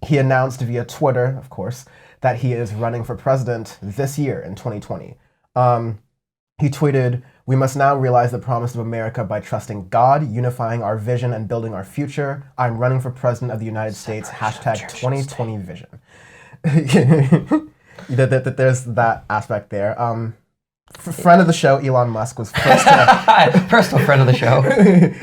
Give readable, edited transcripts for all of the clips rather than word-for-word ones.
He announced via Twitter, of course, that he is running for president this year in 2020. He tweeted, "We must now realize the promise of America by trusting God, unifying our vision, and building our future. I'm running for president of the United States, hashtag 2020 vision." There's that aspect there. Friend of the show, Elon Musk was first to... Personal friend of the show.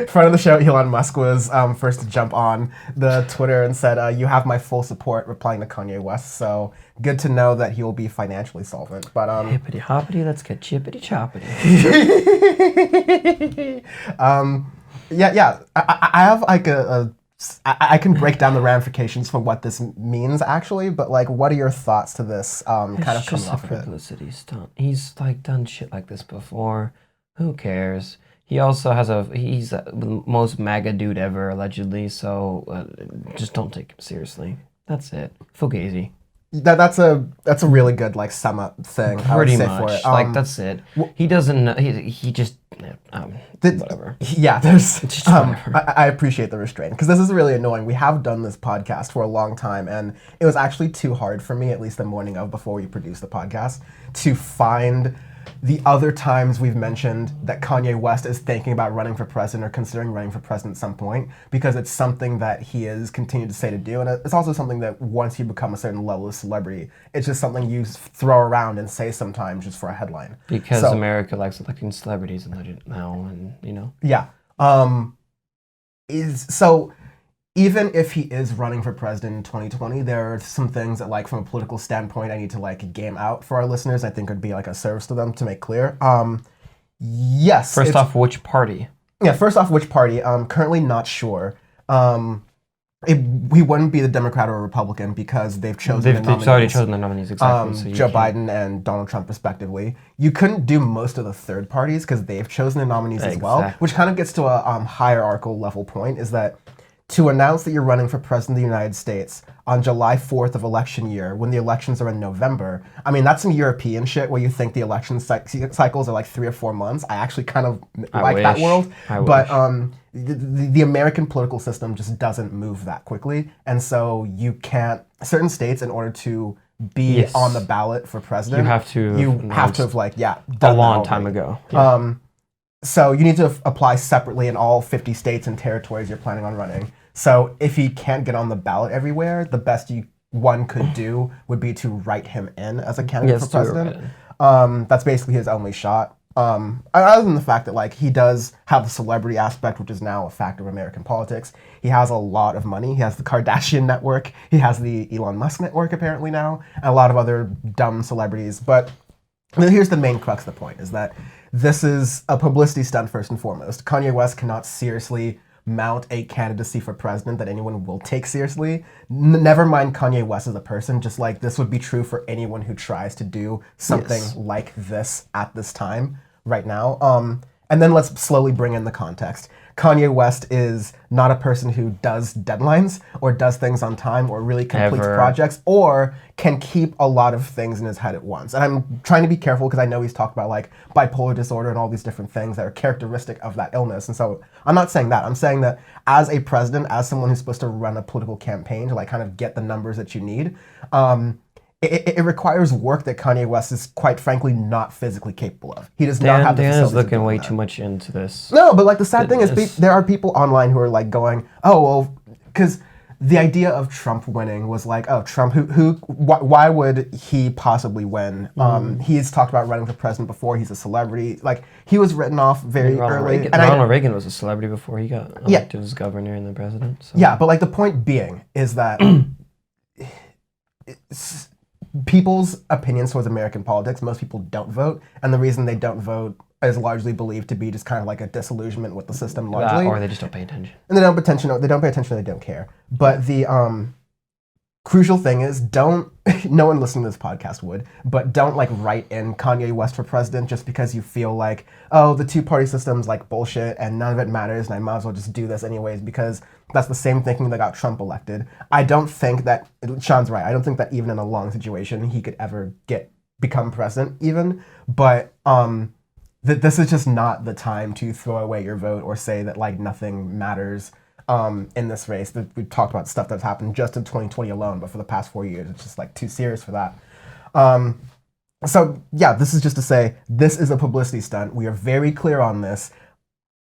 Friend of the show, Elon Musk was first to jump on the Twitter and said, "You have my full support," replying to Kanye West. So good to know that he will be financially solvent. But hippity hoppity, let's get chippity choppity. Yeah. I have like I can break down the ramifications for what this means actually, but like, what are your thoughts to this? Kind of coming off of it. Publicity stunt. He's like done shit like this before. Who cares? He also has he's the most MAGA dude ever allegedly. So just don't take him seriously. That's it. Fugazi. That's a really good like sum up thing. Pretty I would say much. for it. Like that's it. He doesn't. He just. Whatever. Yeah, there's. I appreciate the restraint because this is really annoying. We have done this podcast for a long time, and it was actually too hard for me, at least the morning of before we produced the podcast, to find the other times we've mentioned that Kanye West is thinking about running for president or considering running for president at some point, because it's something that he has continued to say to do, and it's also something that once you become a certain level of celebrity, it's just something you throw around and say sometimes just for a headline. Because America likes electing celebrities now, and you know. Yeah. Even if he is running for president in 2020, there are some things that, like, from a political standpoint, I need to, like, game out for our listeners. I think would be, like, a service to them to make clear. Yes. First off, which party? Yeah, first off, which party? Currently not sure. He wouldn't be the Democrat or Republican because they've chosen the nominees. They've already chosen the nominees, exactly. So Joe Biden and Donald Trump, respectively. You couldn't do most of the third parties because they've chosen the nominees as well, which kind of gets to a hierarchical level point, is that to announce that you're running for president of the United States on July 4th of election year, when the elections are in November, I mean, that's some European shit where you think the election cycles are like 3 or 4 months. I actually kind of like that world. But the American political system just doesn't move that quickly. And so you can't, certain states, in order to be on the ballot for president, you have to have like, done a long time ago. Yeah. So you need to apply separately in all 50 states and territories you're planning on running. So if he can't get on the ballot everywhere, the best one could do would be to write him in as a candidate for president. That's basically his only shot. Other than the fact that like he does have the celebrity aspect, which is now a factor of American politics. He has a lot of money. He has the Kardashian network. He has the Elon Musk network apparently now, and a lot of other dumb celebrities. But here's the main crux of the point, is that this is a publicity stunt first and foremost. Kanye West cannot seriously mount a candidacy for president that anyone will take seriously. Never mind Kanye West as a person, just like this would be true for anyone who tries to do something like this at this time right now. And then let's slowly bring in the context. Kanye West is not a person who does deadlines or does things on time or really completes projects or can keep a lot of things in his head at once. And I'm trying to be careful because I know he's talked about like bipolar disorder and all these different things that are characteristic of that illness. And so I'm not saying that. I'm saying that as a president, as someone who's supposed to run a political campaign to like kind of get the numbers that you need, it requires work that Kanye West is quite frankly not physically capable of. He does not have the facilities. Dan is looking way too much into this. No, but like the sad thing is there are people online who are like going, oh, well, because the idea of Trump winning was like, oh, Trump, why would he possibly win? He's talked about running for president before. He's a celebrity. Like, he was written off very early. Ronald Reagan was a celebrity before he got elected as governor and then president. So. Yeah, but like the point being is that people's opinions towards American politics, most people don't vote, and the reason they don't vote is largely believed to be just kind of like a disillusionment with the system largely. Or they just don't pay attention. And they don't pay attention, they don't care. But the crucial thing is no one listening to this podcast would, but don't like write in Kanye West for president just because you feel like, oh, the two-party system's like bullshit and none of it matters and I might as well just do this anyways, because that's the same thinking that got Trump elected. I don't think that, Sean's right, I don't think that even in a long situation he could ever become president even, but this is just not the time to throw away your vote or say that like nothing matters. in this race. We've talked about stuff that's happened just in 2020 alone, but for the past 4 years, it's just like too serious for that. Um, so yeah, this is just to say this is a publicity stunt. We are very clear on this.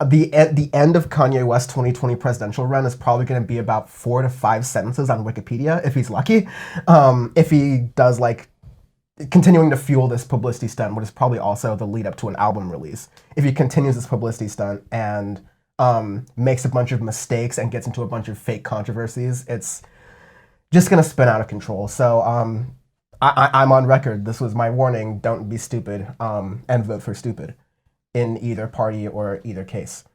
The end of Kanye West's 2020 presidential run is probably going to be about 4 to 5 sentences on Wikipedia if he's lucky. If he does like continuing to fuel this publicity stunt, which is probably also the lead up to an album release. If he continues this publicity stunt and makes a bunch of mistakes and gets into a bunch of fake controversies, it's just gonna spin out of control. So I'm on record. This was my warning. Don't be stupid and vote for stupid in either party or either case.